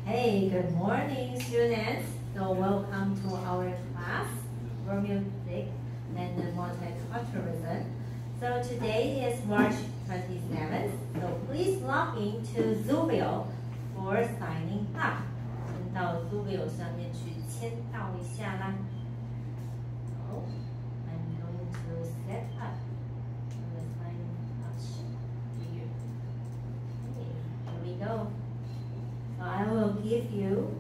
Hey, good morning, students. So welcome to our class for music and multiculturalism. So today is March 27th. So please log in to Zoomio for signing up. 先到 Zoomio 上面去签到一下啦。So I'm going to set up the signing option here. Okay, here we go. So I will give you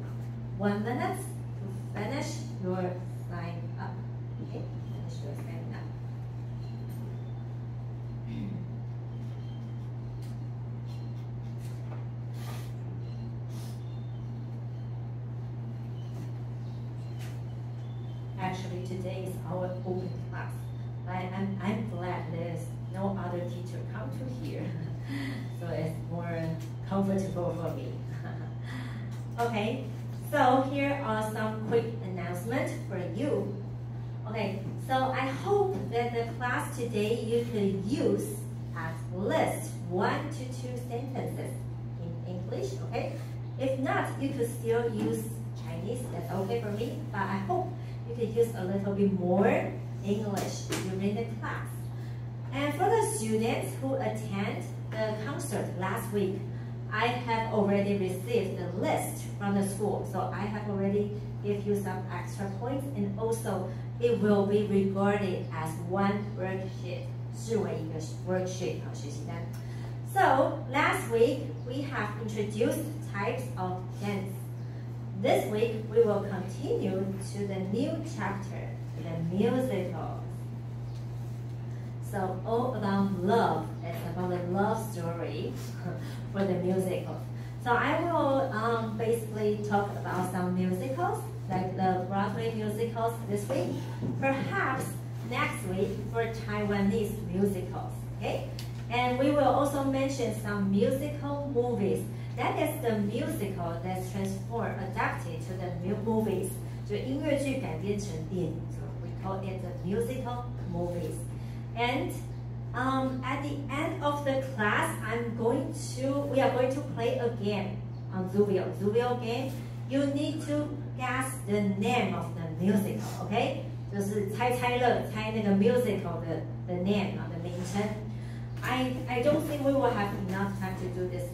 1 minute to finish your sign up. Okay, finish your sign up. Actually, today is our open class. I'm glad there's no other teacher come to here, so it's more comfortable for me. Okay, so here are some quick announcements for you. Okay, so I hope that the class today you could use at least 1 to 2 sentences in English, okay? If not, you could still use Chinese, that's okay for me, but I hope you could use a little bit more English during the class. And for the students who attend the concert last week, I have already received the list from the school, so I have already give you some extra points, and also it will be regarded as one worksheet, 视为一个 worksheet 学习单. So last week we have introduced types of dance. This week we will continue to the new chapter, the musicals. So all about love, it's about the love story for the musicals. So I will basically talk about some musicals, like the Broadway musicals this week. Perhaps next week for Taiwanese musicals, okay? And we will also mention some musical movies. That is the musical that's transformed, adapted to the movies. 就音乐剧改编成电影, so we call it the musical movies. And at the end of the class, we are going to play a game on Zoomio. Zoomio game, you need to guess the name of the musical, okay? 就是猜猜乐，猜那个 musical 的 name 的名称。I don't think we will have enough time to do this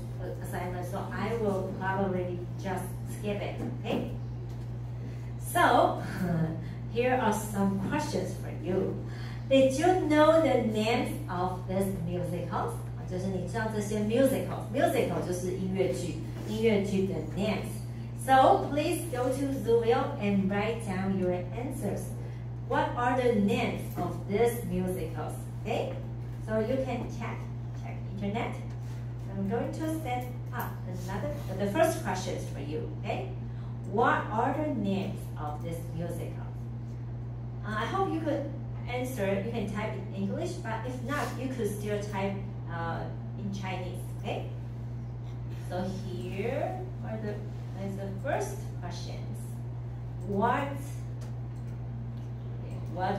assignment, so I will probably just skip it, okay? So, here are some questions for you. Did you know the names of these musicals? 就是你知道这些 musical 就是音乐剧的 names. So please go to Zoomio and write down your answers. What are the names of these musicals? Okay, so you can check internet. I'm going to set up the first questions for you. Okay, what are the names of these musicals? I hope you could answer. You can type in English, but if not, you could still type in Chinese. Okay. So here are the first questions. What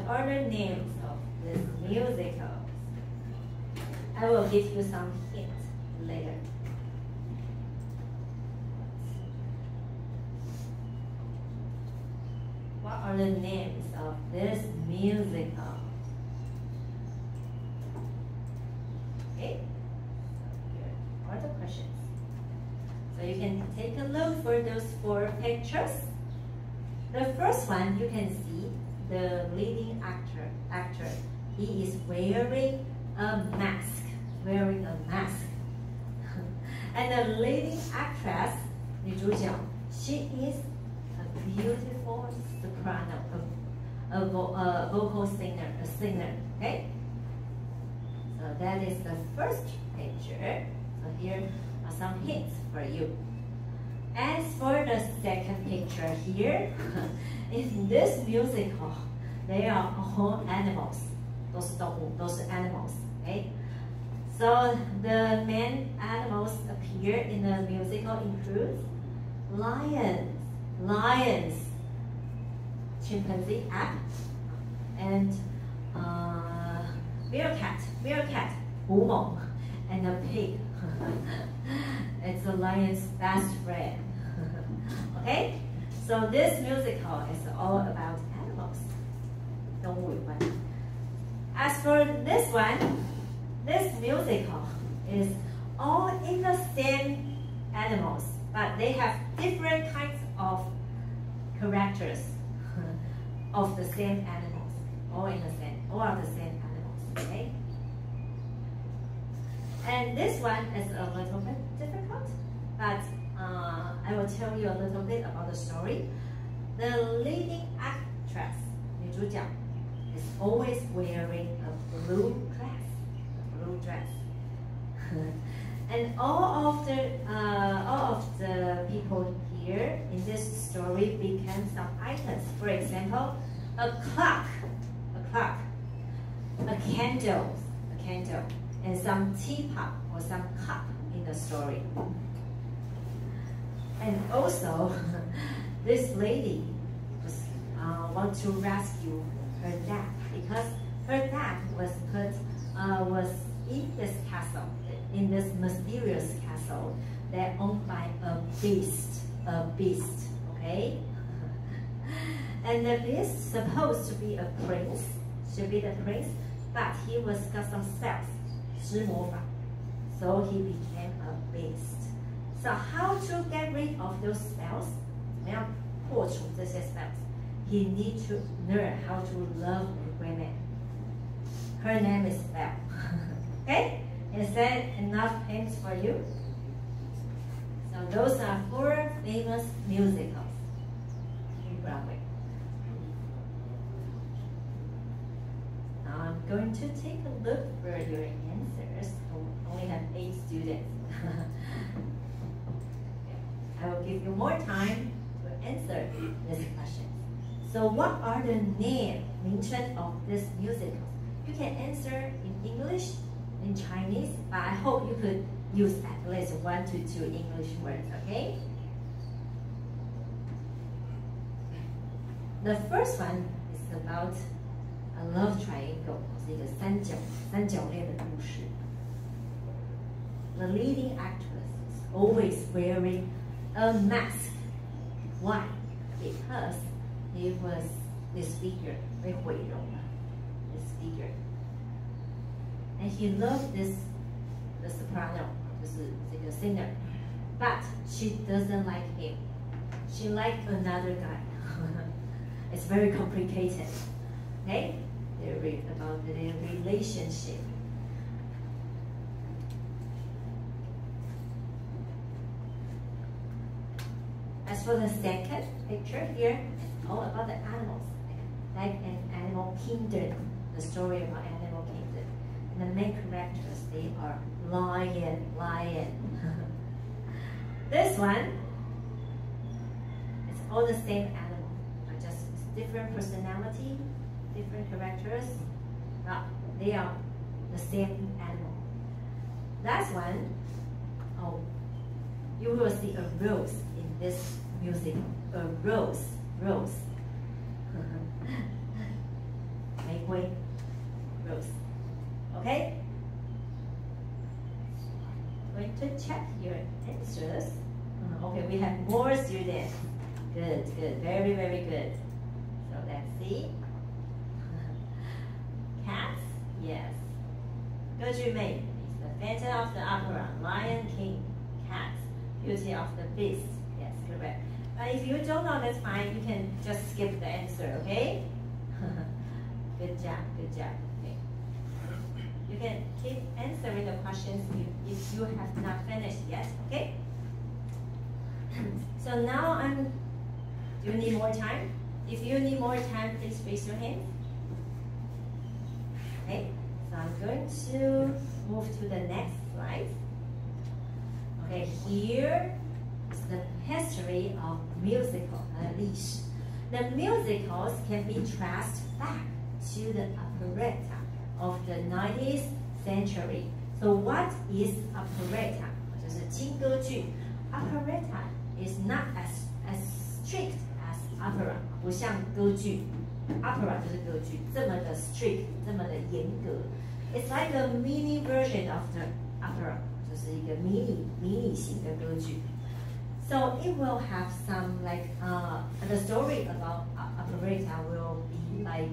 are the names of these musicals? I will give you some hints later. What are the names of this musical? Okay, so here are the questions. So you can take a look for those 4 pictures. The first one, you can see the leading actor. He is wearing a mask. And the leading actress, 女主角, she is a beautiful soprano, a vocal singer, okay? So that is the first picture. So here are some hints for you. As for the second picture here, in this musical, they are all animals. 都是动物, 都是 animals, okay? So the main animals appear in the musical include lions, chimpanzee, and meerkat, 狐獴, and a pig. It's a lion's best friend. Okay? So this musical is all about animals. Don't worry about it. As for this one, this musical is all in the same animals, but they have different kinds of characters of the same animals, all in the same, all are the same animals. Okay. And this one is a little bit difficult, but I will tell you a little bit about the story. The leading actress, 女主角, is always wearing a blue dress. And all of the people here in this story became some items. For example, a clock, a candle, and some teapot or some cup in the story. And also, this lady want to rescue her dad because her dad was in this castle, in this mysterious castle that owned by a beast, okay? And the beast supposed to be a prince, but he was got some spells, 施魔法, so he became a beast. So how to get rid of those spells? 怎么样破除这些 spells? He needs to learn how to love women. Her name is Belle. Okay? Is that enough hints for you? So those are 4 famous musicals in Broadway. Now I'm going to take a look for your answers. We only have 8 students. I will give you more time to answer this question. So what are the names, 名称 of this musical? You can answer in English, in Chinese, but I hope you could use at least 1 to 2 English words, okay? The first one is about a love triangle, 是一个三角恋的故事. The leading actress is always wearing a mask. Why? Because he was disfigured, 被毁容了, disfigured. And he loved the soprano, 就是这个 singer, but she doesn't like him. She liked another guy. It's very complicated. Okay? They read about their relationship. As for the second picture here, it's all about the animals, like an animal kingdom, the story about animal kingdom. And the main characters, they are lion. This one, it's all the same animal, but just different personality, different characters, but they are the same animal. Last one, oh, you will see a rose in this music. A rose. 玫瑰 rose. Okay? Going to check your answers. Okay, we have more students. Good. Very, very good. So let's see. Cats? Yes. 歌剧魅 is the Phantom of the Opera, Lion King, Cats, Beauty of the Beast. Yes, correct. But if you don't know, that's fine. You can just skip the answer, okay? Good job. Okay. You can keep answering the questions if you have not finished yet, okay? So now do you need more time? If you need more time, please raise your hand. Okay, so I'm going to move to the next slide. Okay, here is the history of musical, 历史. The musicals can be traced back to the operetta of the 19th century. So what is operetta? 就是轻歌剧. Operetta is not as strict as opera, 不像歌剧. Opera 就是歌剧，这么的 strict， 这么的严格。It's like a mini version of the opera， 就是一个迷你型的歌剧。So it will have some like the story about operetta will be like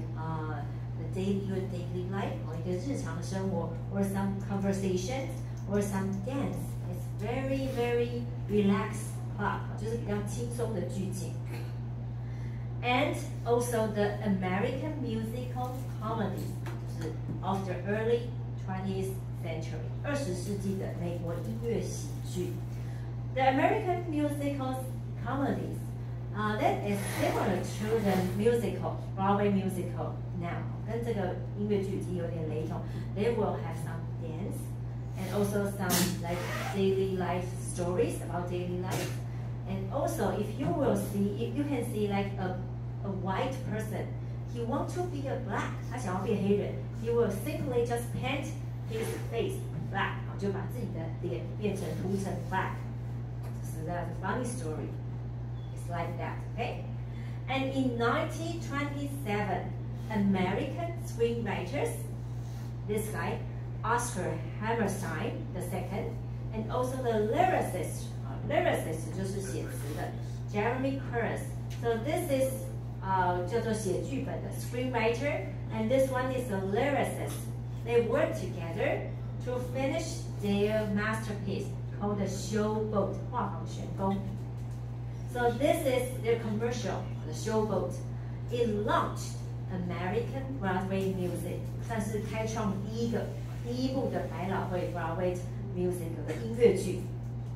your daily life 一个日常生活 or some conversations or some dance. It's very very relaxed plot 就是比较轻松的剧情。And also the American musical comedies 就是 of the early 20th century 20世纪的美国音乐喜剧。The American musical comedies that is similar to the musical Broadway musical now 跟这个音乐剧已经有点雷同。They will have some dance and also some like daily life stories about daily life. And also, if you will see, you can see like a white person, he wants to be a black, 他想要变黑人 he will simply just paint his face black, 就把自己的脸变成涂成 black. So that's a funny story. It's like that, okay? And in 1927, American screenwriters, this guy, Oscar Hammerstein II, and also the lyricist 就是写词的 Jeremy Curtis. So this is 叫做写剧本的 screenwriter, and this one is a lyricist. They work together to finish their masterpiece called The Showboat 画舫旋风. So this is their commercial, The Showboat. It launched American Broadway music. 算是开创第一部的百老汇 Broadway music 的音乐剧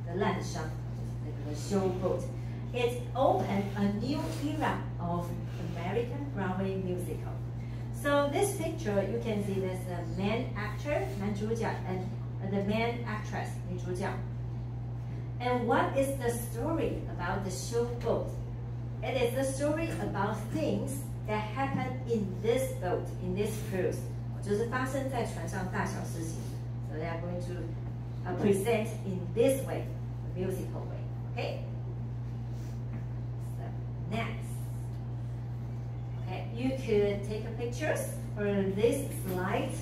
的滥觞。The Showboat. It opened a new era of American Broadway musical. So this picture, you can see there's a main actor, 男主角, and the main actress, 女主角. And what is the story about the Showboat? It is a story about things that happen in this boat, in this cruise. 就是发生在船上大小事情. So they are going to present in this way, the musical way. Okay? So next. Okay, you could take a pictures for this slide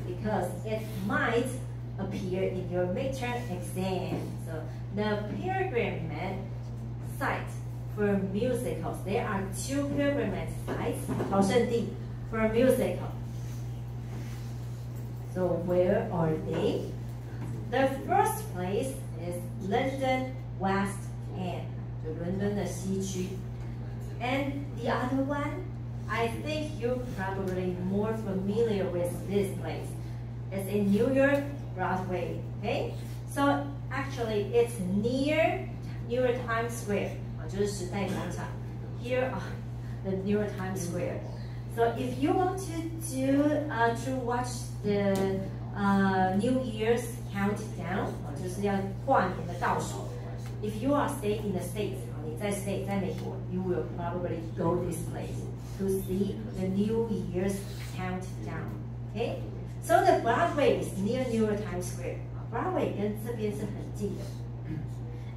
because it might appear in your midterm exam. So the pilgrimage site for musicals. There are two pilgrimage sites, 朝圣地 for musical. So where are they? The first place is London West End, 就伦敦的西区. And the other one, I think you're probably more familiar with this place. It's in New York, Broadway. Okay, so actually it's near New York Times Square. 就是时代广场. Here are the New York Times Square. So if you want to watch the New Year's countdown, 就是要跨年的倒数. If you are staying in the States, 你在 States 在美国, you will probably go this place to see the New Year's countdown. Okay, so the Broadway is near New York Times Square. Broadway 跟这边是很近的.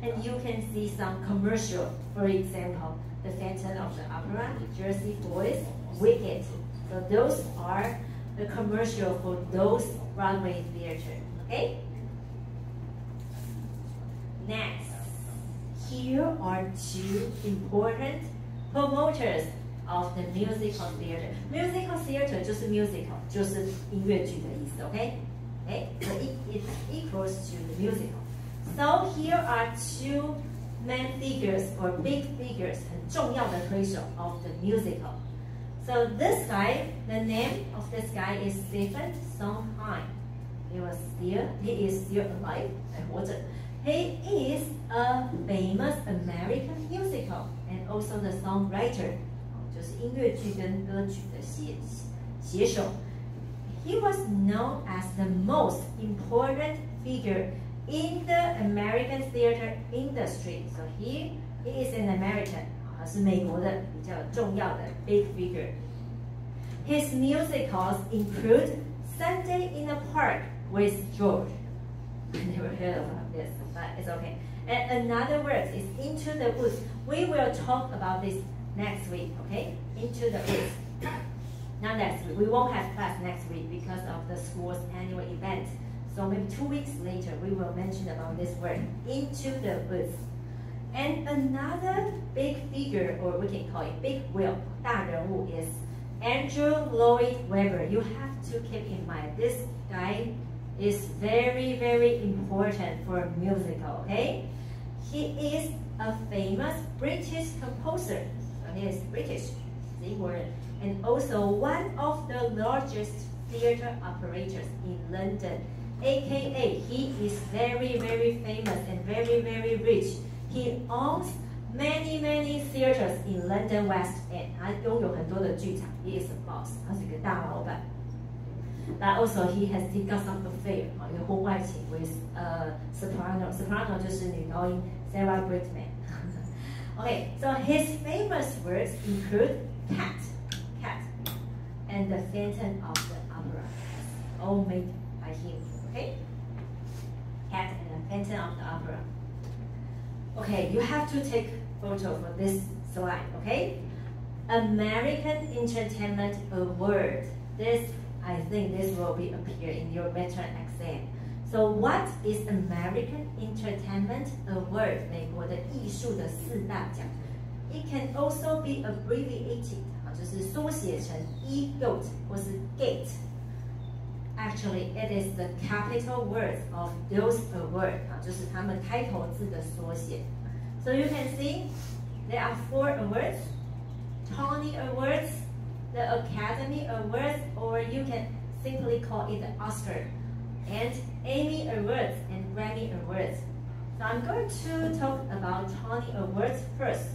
And you can see some commercial, for example, The Phantom of the Opera, Jersey Boys, Wicked. So those are the commercial for those Broadway theater. Okay? Next, here are two important promoters of the musical theater. Musical theater 就是 musical, 就是音乐剧的意思, okay? Okay, so it equals to the musical. So here are two main figures or big figures, 很重要的推手 of the musical. So this guy, the name of this guy is Stephen Sondheim. He is still alive, 还活着. He is a famous American musical and also the songwriter, 就是音乐剧跟歌曲的写手. He was known as the most important figure in the American theater industry. So he is an American, 是美国的比较重要的 big figure. His musicals include Sunday in the Park with George. I never heard of this, but it's okay. And another word is Into the Woods. We will talk about this next week, okay? Into the Woods. Not next week. We won't have class next week because of the school's annual event. So maybe 2 weeks later, we will mention about this word, Into the Woods. And another big figure, or we can call it big wheel, 大人物 is Andrew Lloyd Webber. You have to keep in mind, this guy is very, very important for musical, okay? He is a famous British composer. So he is British, the word. And also one of the largest theater operators in London. AKA, he is very, very famous and very, very rich. He owns many, many theaters in London West End. 他拥有很多的剧场。He is a boss. 他是一个大老板。But also he got some affair. 有婚外情 with soprano. Soprano 就是女高音 Sarah Brightman. Okay, so his famous works include Cat, and The Phantom of the Opera, all made by him. Okay, Cat and The Phantom of the Opera. Okay, you have to take photo for this slide. Okay, American Entertainment Award. This, I think, this will be appear in your midterm exam. So what is American Entertainment Award? 美国的艺术的4大奖。It can also be abbreviated. 就是缩写成 EGOT 或是 GATE. Actually, it is the capital words of those awards. 就是他们开头字的缩写。So you can see there are 4 awards: Tony Awards, the Academy Awards, or you can simply call it the Oscar, and Emmy Awards and Grammy Awards. So I'm going to talk about Tony Awards first.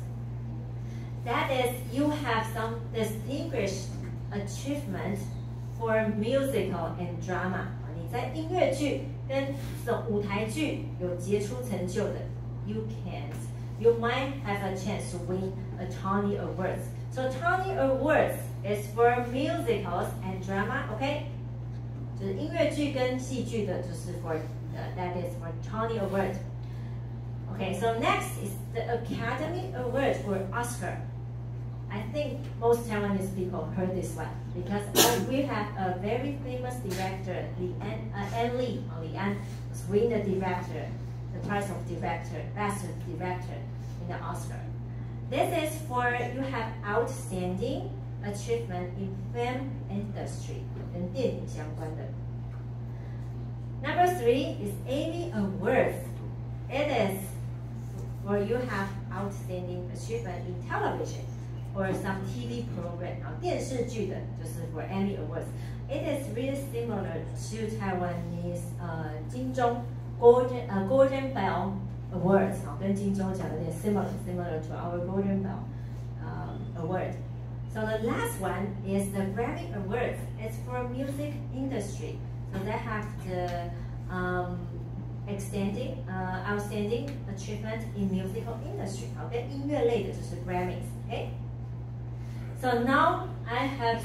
That is, you have some distinguished achievement for musical and drama. 你在音乐剧跟舞台剧有杰出成就的 you might have a chance to win a Tony Awards. So Tony Awards is for musicals and drama, okay? 就是音乐剧跟戏剧的，就是 that is for Tony Award. Okay, so next is the Academy Award or Oscar. I think most Taiwanese people heard this one because we have a very famous director, Ann Lee. Li An was win the prize of director, best director in the Oscar. This is for you have outstanding achievement in film industry. 跟电影相关的。Number 3 is Emmy Awards. It is where you have outstanding achievement in television or some TV program. 电视剧的就是 for Emmy Awards. It is really similar to Taiwanese 金钟 Golden Bell Awards. 跟金钟奖有点 similar to our Golden Bell award. So the last one is the Grammy Awards. It's for music industry. So they have the outstanding achievement in musical industry. 好，跟音乐类的就是 Grammys. Okay. So now I have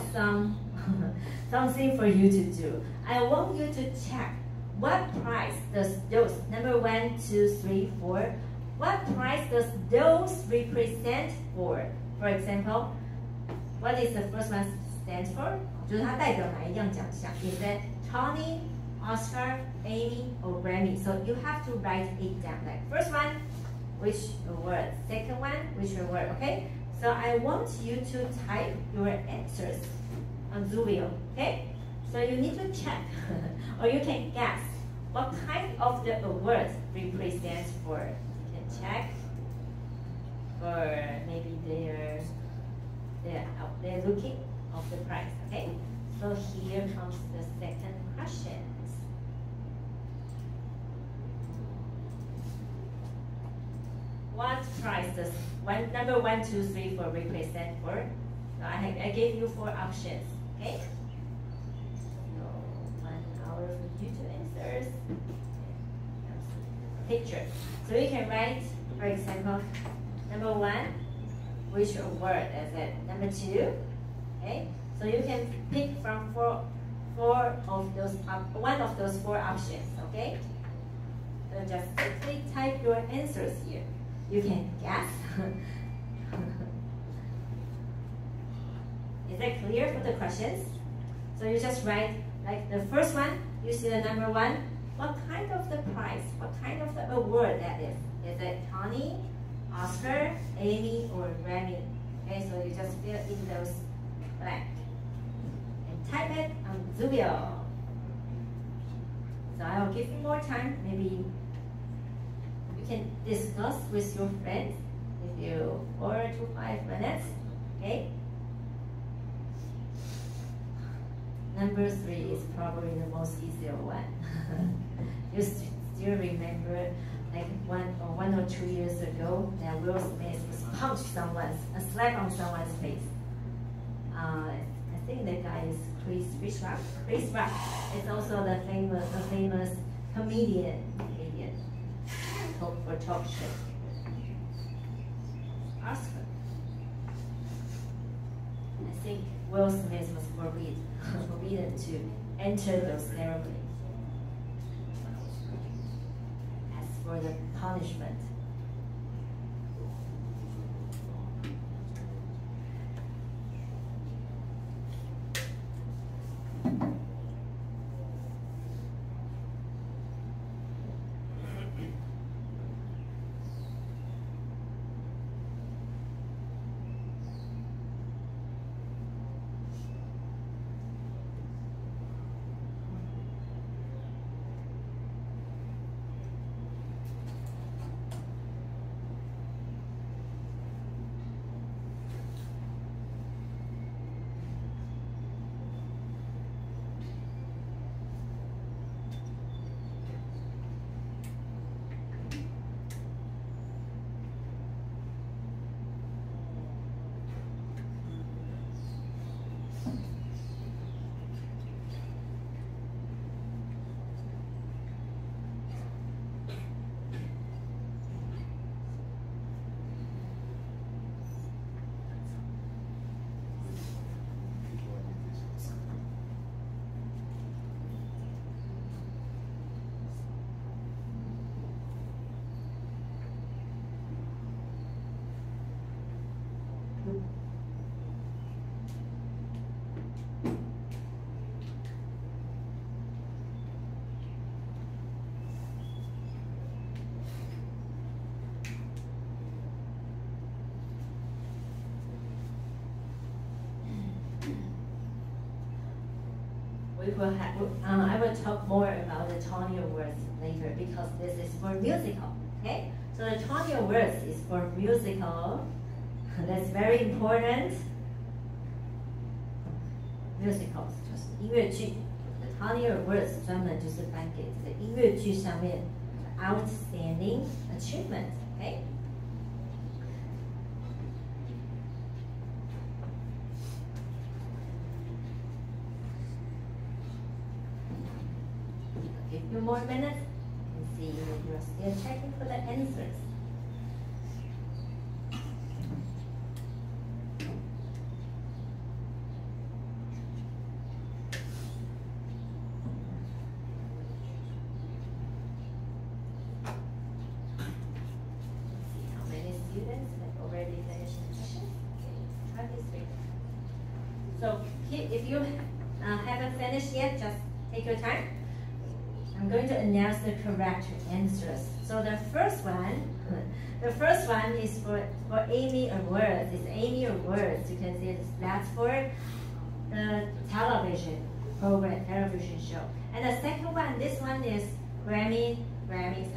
something for you to do. I want you to check what price does those number 1, 2, 3, 4. What price does those represent for? For example. What is the first one stand for? 就是它代表哪一样奖项 ？Is it Tony, Oscar, Emmy, or Grammy? So you have to write it down. Like first one, which award? Second one, which award? Okay. So I want you to type your answers on Zoovideo. Okay. So you need to check, or you can guess what kind of the award represents for. You can check for maybe they're looking of the price, okay? So here comes the second question. What price does number 1, 2, 3, 4 represent for? So I gave you 4 options, okay? So 1 hour for you to answer. Picture. So you can write, for example, number 1. Which word is it? Number 2, okay? So you can pick from one of those 4 options, okay? So just simply type your answers here. You can guess. Is that clear for the questions? So you just write like the first one. You see the number 1. What kind of the prize? What kind of the award that is? Is it Tony, Oscar, Amy, or Remy. Okay, so you just fill in those blank and type it on Zubio. So I will give you more time. Maybe you can discuss with your friends if you 4 to 5 minutes. Okay. Number 3 is probably the most easier one. You still remember, like one or 2 years ago, that Will Smith was punched a slap on someone's face. I think that guy is Chris Rock. Chris Rock is also the famous comedian for talk show. Oscar. I think Will Smith was forbidden to enter those ceremonies. As for the punishment, I will talk more about the Tony Awards later because this is for musical. Okay, so the Tony Awards is for musical. That's very important. Musicals 就是音乐剧。The Tony Awards 专门就是颁给这个音乐剧上面的 outstanding achievement. Okay. A few more minutes and see if you're still checking for the answers. See how many students have already finished the session. Okay, 23. So if you haven't finished yet, just take your time. I'm going to announce the correct answers. So the first one is for Amy Awards. It's Amy Awards. You can see that's for the television program, television show. And the second one, this one is Grammys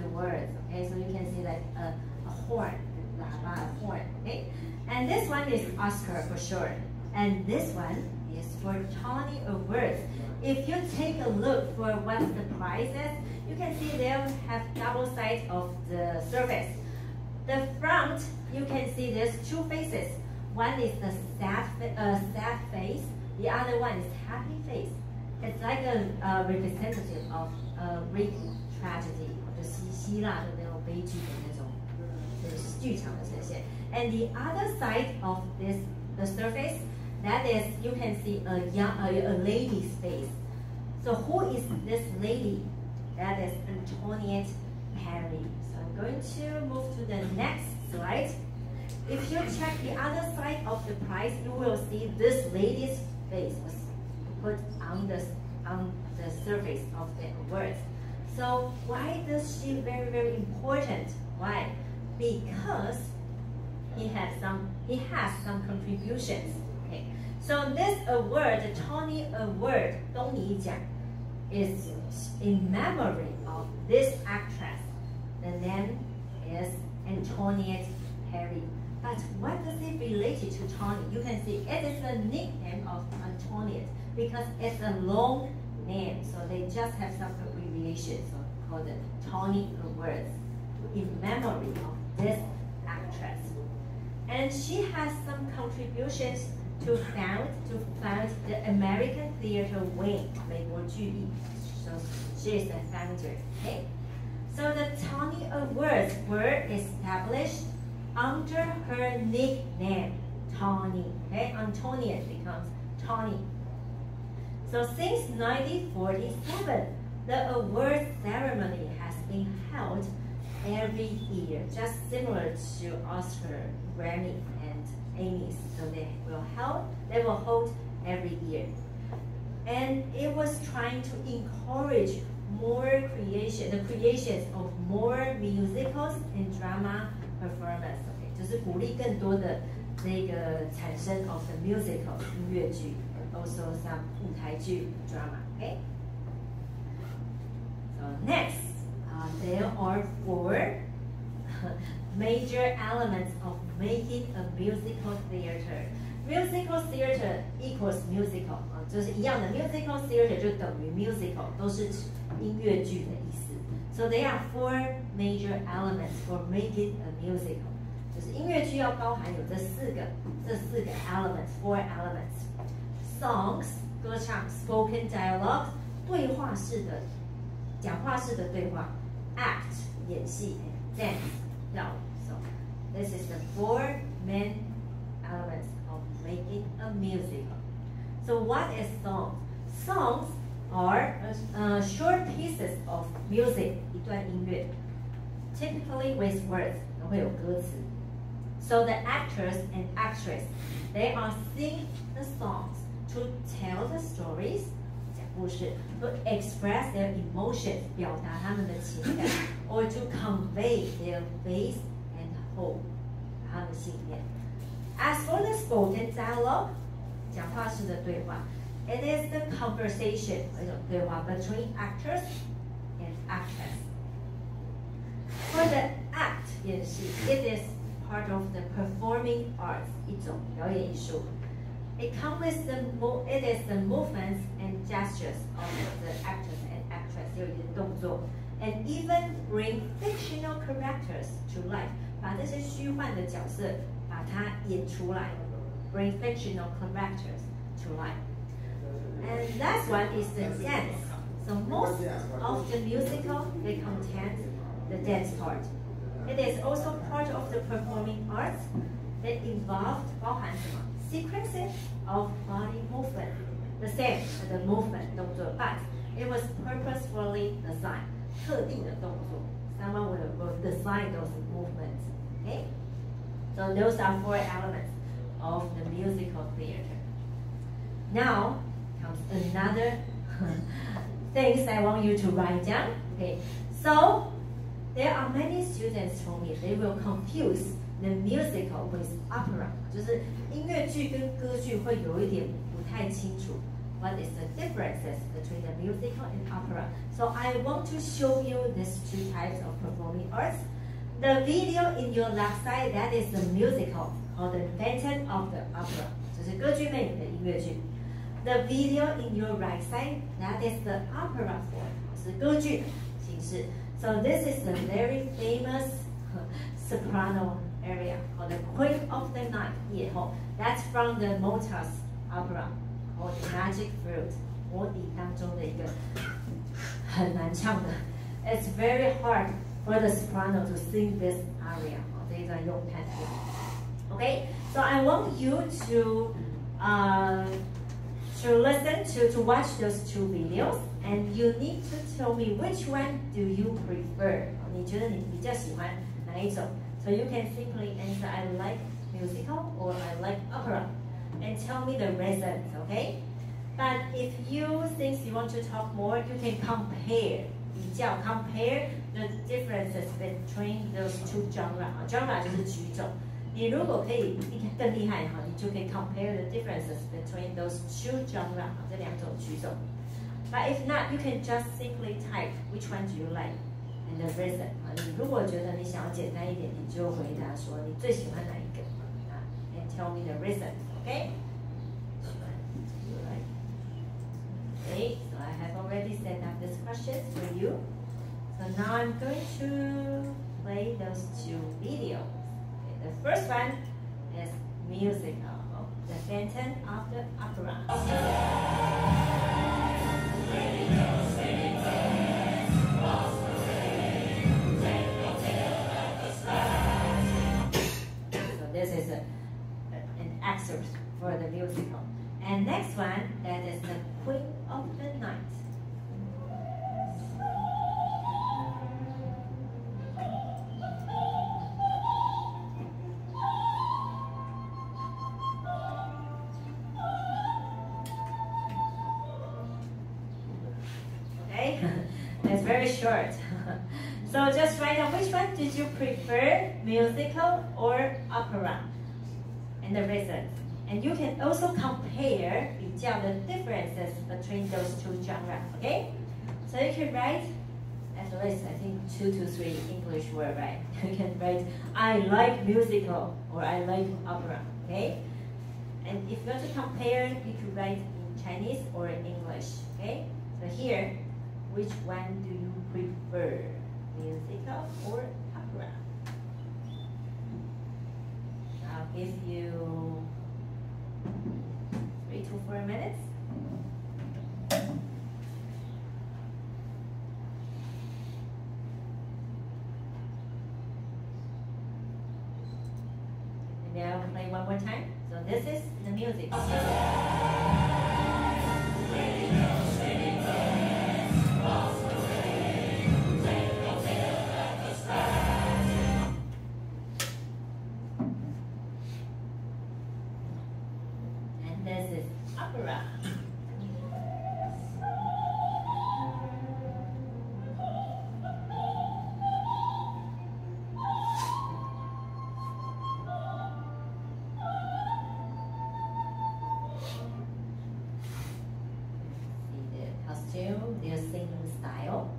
Awards. Okay, so you can see like a horn, a horn. Okay, and this one is Oscar for sure. And this one is for Tony Awards. If you take a look for what the price is, you can see they'll have double side of the surface. The front, you can see there's two faces. One is the sad face, the other one is happy face. It's like a representative of Greek tragedy, 或者希腊的那种悲剧的那种剧场的呈现. And the other side of the surface, that is, you can see a lady's face. So who is this lady? That is Antoinette Perry. So I'm going to move to the next slide. If you check the other side of the prize, you will see this lady's face was put on the surface of the award. So why is she very, very important? Why? Because he has some contributions. Okay, so this award, the Tony Award, 东尼奖, is in memory of this actress. The name is Antoinette Perry. But what does it relate to Tony? You can see it is the nickname of Antoinette because it's a long name. So they just have some abbreviations called the Tony Awards in memory of this actress. And she has some contributions to found the American Theater Wing, 美国剧艺. So she is the founder. Okay. So the Tony Awards were established under her nickname, Tony. Okay, Antoinette becomes Tony. So since 1947, the award ceremony has been held every year, just similar to Oscar, Grammy, and Emmys. So they will hold every year. And it was trying to encourage more the creations of more musicals and drama performance. Okay, 就是鼓励更多的这个产生 of the musical 音乐剧 and also some 舞台剧 drama. Okay. So next, there are 4 major elements of making a musical theater. Musical theater equals musical 就是一样的 musical theater 就等于 musical 都是指音乐剧的意思。So there are 4 major elements for making a musical. 就是音乐剧要包含有这四个 elements, 4 elements. Songs 歌唱 spoken dialogue 对话式的讲话式的对话 act 演戏 dance 跳舞 So this is the 4 main elements of making a musical. So what is song? Songs are short pieces of music 一段音乐 typically with words 会有歌词 So the actors and actress they are sing the songs to tell the stories 讲故事 to express their emotions 表达他们的情感 or to convey their faith and hope 他们的信念 As for the spoken dialogue 讲话式的对话 It is the conversation 一种对话 between actors and actress For the act 演戏 It is part of the performing arts 一种表演艺术 It is the movements and gestures of the actors and actress 有一些动作 and even bring fictional characters to life 把这些虚幻的角色把它演出来 bring fictional characters to life and last one is the dance so most of the musical they contain the dance part It is also part of the performing arts that involved 包含什么 sequences of body movement. The same as the movement 动作 but it was purposefully designed 特定的动作 Someone will design those movements. Okay? So those are 4 elements of the musical theater. Now comes another things I want you to write down. Okay? So there are many students told me they will confuse the musical with opera. 就是音乐剧跟歌剧会有一点不太清楚。What is the differences between the musical and opera? So I want to show you these 2 types of performing arts. The video in your left side, that is the musical called the Phantom of the Opera. 就是歌剧魅影的音乐剧。The video in your right side, that is the opera form. 是歌剧形式。So this is the very famous soprano area called the Queen of the Night 夜后 That's from the Mozart's opera called Magic Flute 魔笛当中的一个很难唱的 It's very hard for the soprano to sing this aria 这一段咏叹调 Okay, so I want you to listen to watch those 2 videos and you need to tell me which one do you prefer 你觉得你比较喜欢哪一种 So you can simply answer I like musical or I like opera and tell me the reasons, okay? But if you think you want to talk more, you can compare 比较 compare the differences between those 2 genres 就是曲种你如果可以更厉害哈，你就可以 compare the differences between those two genres 这两种曲种。But if not, you can just simply type which one do you like and the reason 啊。你如果觉得你想要简单一点，你就回答说你最喜欢哪一个啊 ，and tell me the reason. Okay? Okay, so I have already set up these questions for you. So now I'm going to play those two videos. Okay, the first one is musical, The Phantom of the Opera. So this is an excerpt for the musical. And next one, that is the Queen of the Night. Okay, that's very short. So just write down which one did you prefer, musical or opera, and the reasons. And you can also compare, 比较 the differences between those two genres, okay? So you can write at least, I think, 2 to 3 English words, right? You can write, I like musical, or I like opera, okay? And if you want to compare, you can write in Chinese or in English, okay? So here, which one do you prefer, musical or opera? I'll give you 3 to 4 minutes. Maybe I'll play one more time. So this is the music. This is opera. See the costume, their singing style,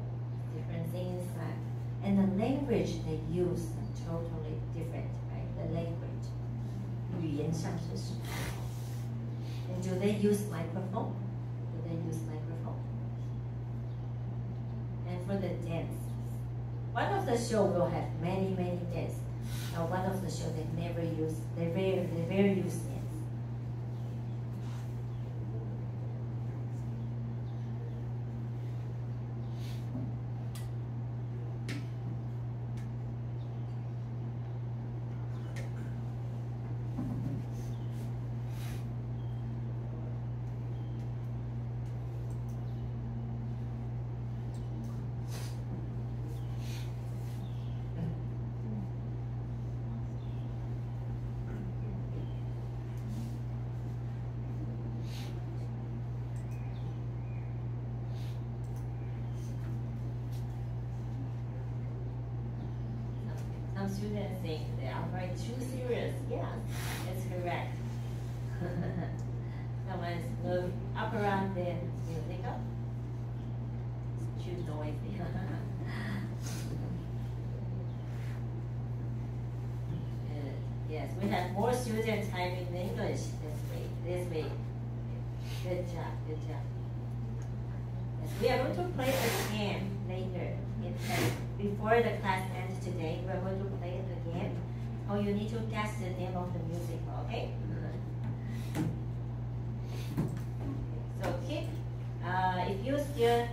different singing style, and the language they use is totally different, right? The language. 语言上是什么？ And do they use microphone? Do they use microphone? And for the dance, one of the show will have many dance. Now one of the show they never use, they very use dance. Some students think they are very too serious. Yes, it's correct. Someone is the opera, then musical. It's too noisy. Yes, we have more students typing English this week. Good job, good job. Yes, we are going to play a game later. Before the class ends today, we are going to play the game. Oh, you need to guess the name of the music, okay? So keep, if you still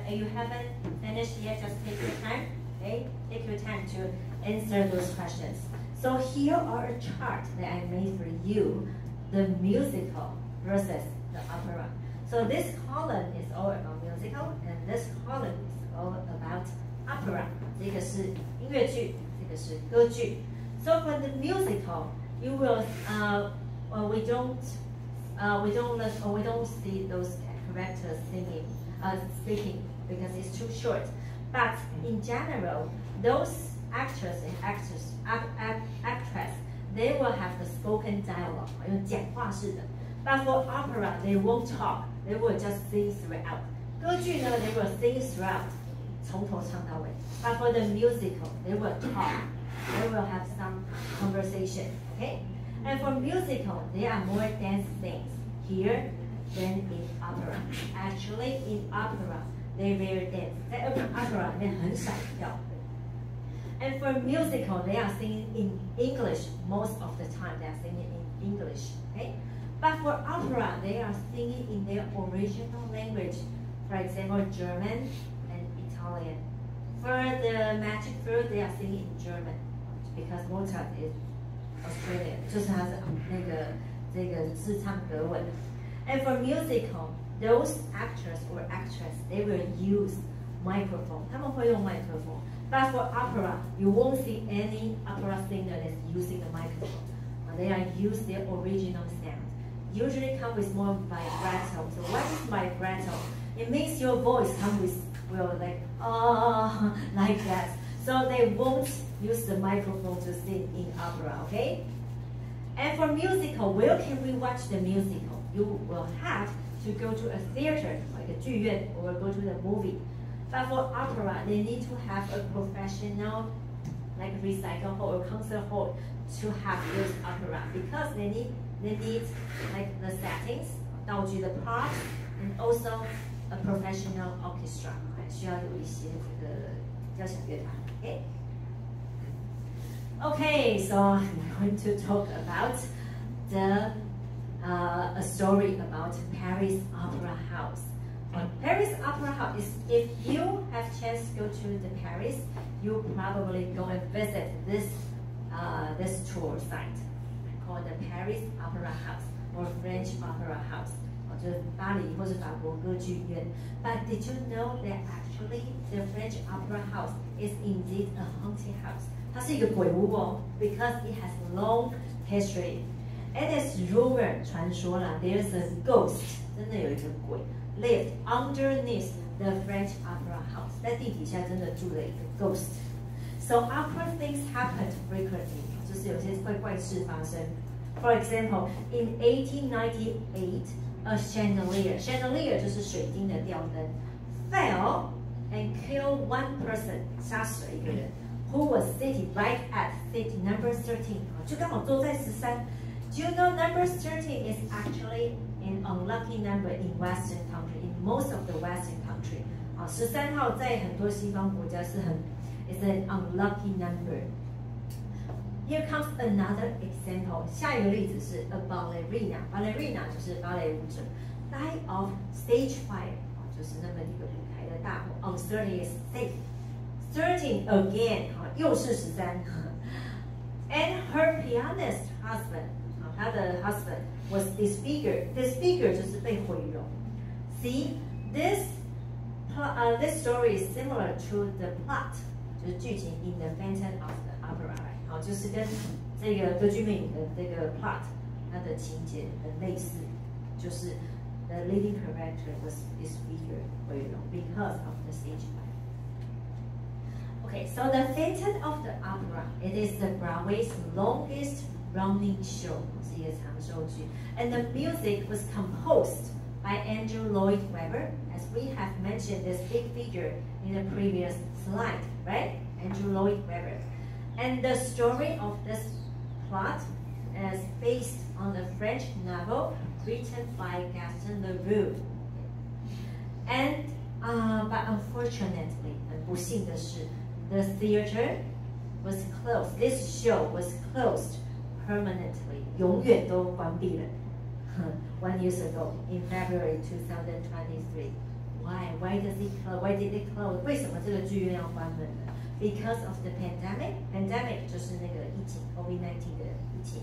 you haven't finished yet, just take your time, okay? Take your time to answer those questions. So here are a chart that I made for you, the musical versus the opera. So this column is all about musical, and this column is all about opera. 这个是音乐剧，这个是歌剧。So for the musical, you will we don't see those characters speaking because it's too short. But in general, those actors and actress, they will have the spoken dialogue， 用讲话式的。But for opera, they won't talk, they will just sing throughout. 歌剧呢 they will sing throughout， 从头唱到尾。But for the musical, they will talk, they will have some conversation, okay? And for musical, there are more dance things here than in opera. Actually, in opera, they will dance. 在 opera 里面很少跳。And for musical, they are singing in English most of the time. They are singing in English, okay? But for opera, they are singing in their original language. For example, German and Italian. For the Magic Flute, they are singing in German because Mozart is Australian. 就是他是这个是唱德文。And for musical, those actors or actress, they will use microphone. 他们会用麦克风。But for opera, you won't see any opera singer that's using the microphone. They are use their original sound. Usually come with more vibrato. So what is vibrato? It makes your voice come with like like that. So they won't use the microphone to sing in opera, okay? And for musical, where can we watch the musical? You will have to go to a theater, like a 剧院, or go to the movie. But for opera, they need to have a professional, like recital hall or concert hall to have this opera because they need like the settings, 道具的 props, and also a professional orchestra. 还需要有一些这个交响乐团。Okay. Okay, so I'm going to talk about a story about Paris Opera House. Paris Opera House is, if you have chance to go to the Paris, you probably go and visit this tour site called the Paris Opera House or French Opera House. 就是巴黎或是法国歌剧院。But did you know that actually the French Opera House is indeed a haunted house? 它是一个鬼屋哦 ，because it has long history. It is rumor 传说啦 ，there's a ghost 真的有一个鬼 lived underneath the French Opera House， 在地底下真的住了一个 ghost. So awkward things happen frequently， 就是有些怪事发生。For example, in 1898, a chandelier 就是水晶的吊灯 fell and killed one person， 杀死了一个人 who was sitting right at seat number 13， 就刚好坐在13。Do you know number 13 is actually an unlucky number in Western country, in most of the Western country. 13号在很多西方国家是it's an unlucky number. Here comes another example. 下一个例子是 a ballerina. Ballerina 就是芭蕾舞者 died of stage fire， 就是那么一个舞台的大火 on 30th day. 13 again， 又是13。And her pianist husband， 她的 husband was disfigured. Disfigured 就是被毁容。See, this story is similar to the plot， 就是剧情 in the Phantom of the Opera。就是跟这个歌剧魅影的这个 plot， 它的情节很类似，就是 the leading character was disfigured 毁容 because of the stage fire. Okay, so the Phantom of the Opera, it is the Broadway's longest running show， 是一个长寿剧 ，and the music was composed by Andrew Lloyd Webber, as we have mentioned this big figure in the previous slide, right? Andrew Lloyd Webber. And the story of this plot is based on a French novel written by Gaston Leroux. And but unfortunately, 很不幸的是 the theater was closed. This show was closed permanently. 永远都关闭了。1 year ago, in February 2023. Why? Why does it close? Why did it close? 为什么这个剧院要关门呢？Because of the pandemic. Pandemic 就是那个疫情 COVID-19 的疫情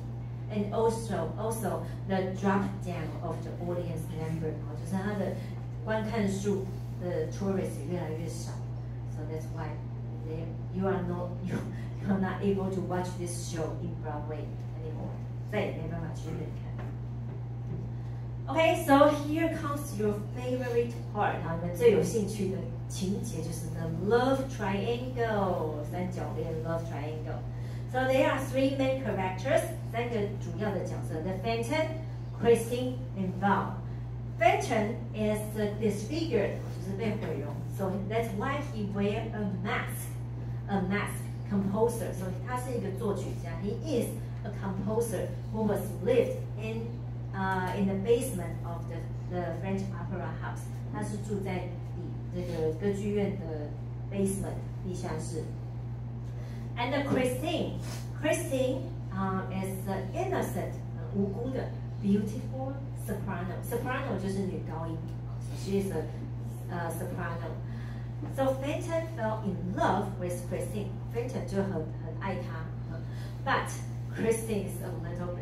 and also the drop down of the audience number， 就是它的观看数的 tourists 越来越少 so that's why you are not able to watch this show in Broadway anymore， 再也没办法去那里看。Okay, so here comes your favorite part， 你们最有兴趣的情节就是 the love triangle， 三角恋 love triangle. So there are three main characters, 三个主要的角色 ：the Fenton, Christine, and Val. Fenton is disfigured, 就是被毁容 so that's why he wear a mask composer. So 他是一个作曲家 he is a composer who was lived in the basement of the French Opera House. 他是住在这个歌剧院的 basement 地下室。And Christine is innocent 无辜的 beautiful soprano. Soprano 就是女高音 she is a soprano. So Fenton fell in love with Christine. Fenton 就很爱她 but Christine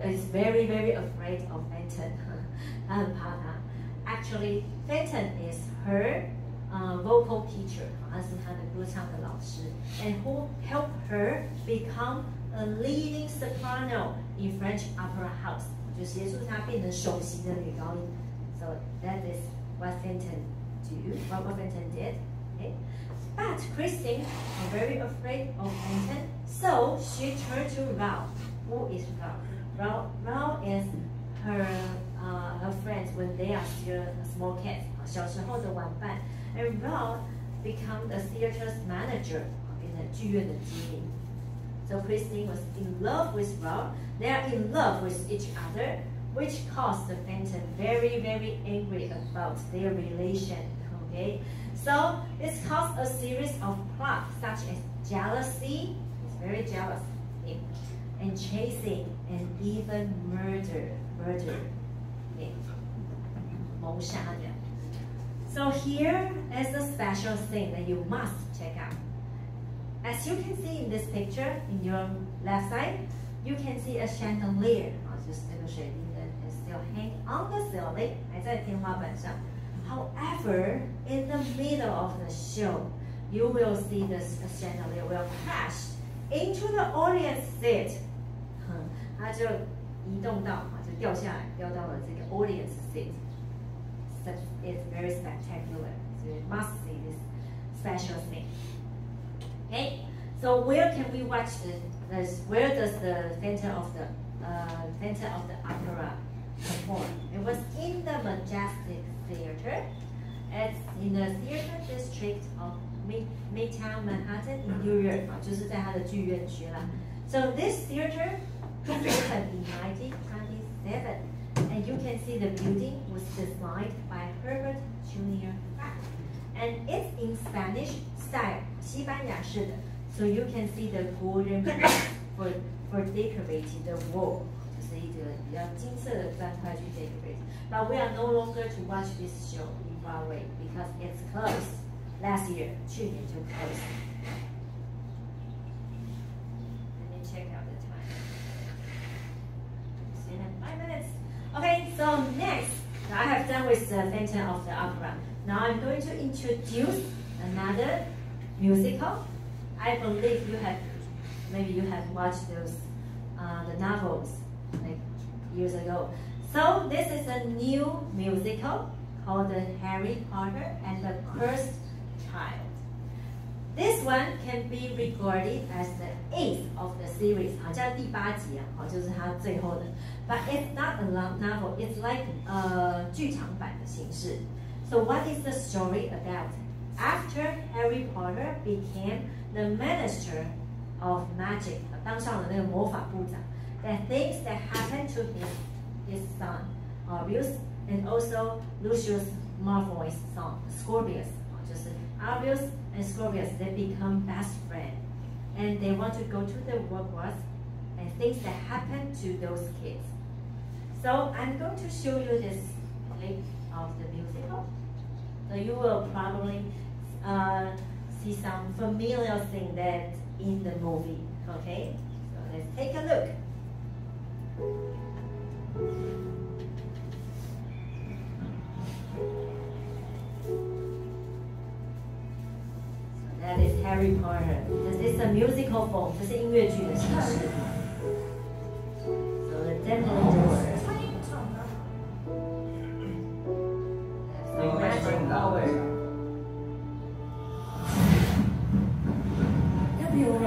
is very afraid of Fenton. 她很怕她 Actually, Fenton is her vocal teacher. 她是她的歌唱的老师 and who helped her become a leading soprano in French Opera House. 就协助她变成首席的女高音 So that is what Fenton did. Okay? But Christine was very afraid of Fenton, so she turned to Val. Who is Val? Val is her friends when they are still small kids. 小时候的玩伴 and Val became the theater's manager. 变成剧院的经理 So Christine was in love with Val. They are in love with each other, which caused the Fenton very angry about their relation. Okay, so this caused a series of plots such as jealousy, he's very jealous, and chasing, and even murder. Okay. 谋杀 So here is a special thing that you must check out. As you can see in this picture, in your left side, you can see a chandelier. 就是这个水晶灯 is still hanging on the ceiling, 还在天花板上。However, in the middle of the show, you will see this chandelier will crash into the audience seat. 它就移动到，就掉下来，掉到了这个 audience seat. It's very spectacular. So you must see this special thing. Okay, so where can we watch this? Where does the Phantom of the Opera perform? It was in the Majestic Theater. It's in the theater district of Midtown Manhattan in New York. 就是在它的剧院区啦。So this theater opened in 1927, and you can see the building was designed by Herbert Jr. And it's in Spanish style, 西班牙式的 So you can see the golden for decorating the wall. 就是一个比较金色的砖块去 decorate. But we are no longer to watch this show in Broadway because it's closed. Last year, 去年就 closed. Let me check out the time. It's in 5 minutes. Okay, so next, I have done with the Phantom of the Opera. Now I'm going to introduce another musical. I believe maybe you have watched those the novels like years ago. So this is a new musical called the Harry Potter and the Cursed Child. This one can be regarded as the 8th of the series, 好像第8集啊，就是它最后的。But it's not a novel, it's like 剧场版的形式。So what is the story about? After Harry Potter became the Minister of Magic, 当上了那个魔法部长 the things that happened to his son, Albus, and also Lucius Malfoy's son, Scorpius, 就是 Albus and Scorpius, they become best friends, and they want to go to the Hogwarts, and things that happen to those kids. So I'm going to show you this clip of the musical. So you will probably see some familiar thing that in the movie. Okay, so let's take a look. So that is Harry Potter. This is a musical form. 这是音乐剧的形式。So the Deathly Door. So magic power. 要不要来？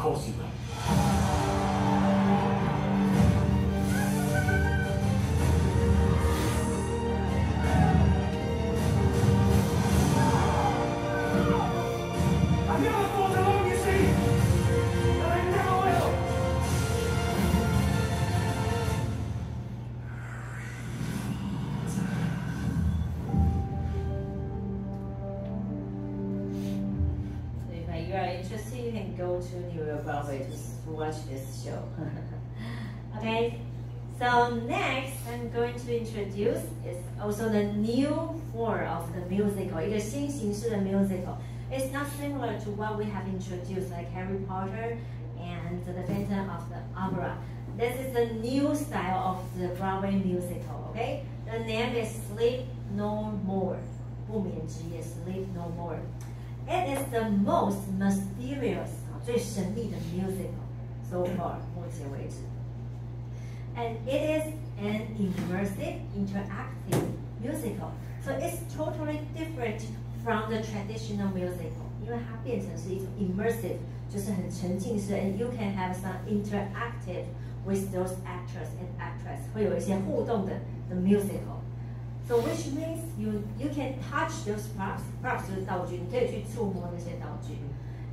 course you will. I never fought alone, you see! And I never will! If you are interested, you can go to New York Broadway to watch this show. Okay, so next I'm going to introduce is also the new form of the musical, 一个新形式的 musical. It's not similar to what we have introduced like Harry Potter and the Phantom of the Opera. This is a new style of the Broadway musical, okay? The name is Sleep No More. 不眠之夜 Sleep No More. It is the most mysterious 最神秘的 musical so far 目前为止. And it is an immersive, interactive musical. So it's totally different from the traditional musical. 因为它变成是一种 immersive, 就是很沉浸式 and you can have some interactive with those actors and actress. 会有一些互动的 the musical. So which means you can touch those props. Props 就是道具，你可以去触摸那些道具。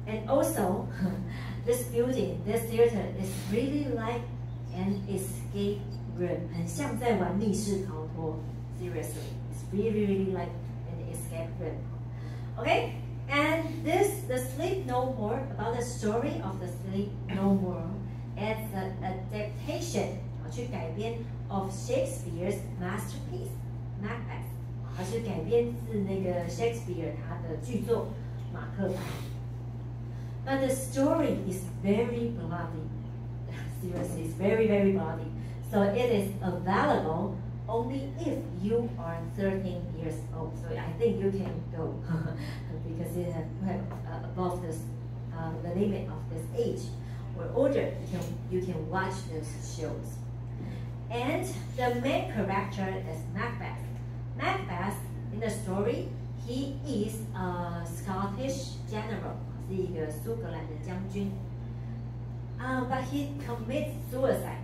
And also, this building, this theater is really like an escape room. 很像在玩密室逃脱。Seriously, it's really, really like an escape room. Okay, and the Sleep No More, about the story of the Sleep No More, it's an adaptation 去改编 of Shakespeare's masterpiece, Macbeth. 它是改编自那个 Shakespeare 他的剧作马克白。But the story is very bloody. Seriously, it's very, very bloody. So it is available only if you are 13 years old. So I think you can go because it has above this, the limit of this age or older. You can watch those shows. And the main character is Macbeth. Macbeth in the story, he is a Scottish general. 是一个苏格兰的将军。But he commits suicide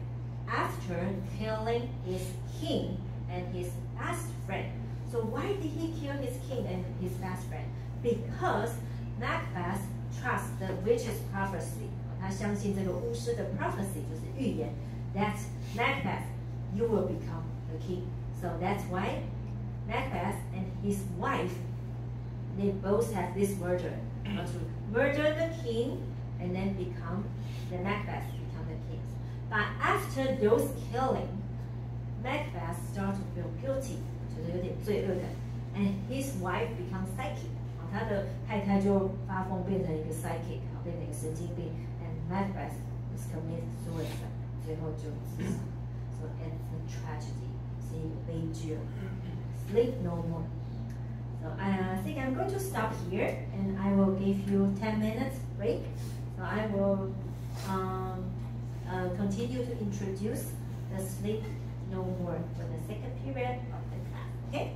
after killing his king and his best friend. So why did he kill his king and his best friend? Because Macbeth trusts the witch's prophecy. 他相信这个巫师的 prophecy 就是预言 that Macbeth, you will become the king. So that's why Macbeth and his wife, they both have this murder. To murder the king and then become the Macbeth, become the kings. But after those killing, Macbeth starts to feel guilty, 就是有点罪恶感 and his wife becomes psychic. 他的太太就发疯变成一个 psychic, 变成一个神经病 and Macbeth is commit suicide, 最后就自杀. So it's a tragedy, 是一个悲剧. Sleep no more. So I think I'm going to stop here and I will give you 10 minutes break. So I will continue to introduce the Sleep No More for the second period of the class. Okay?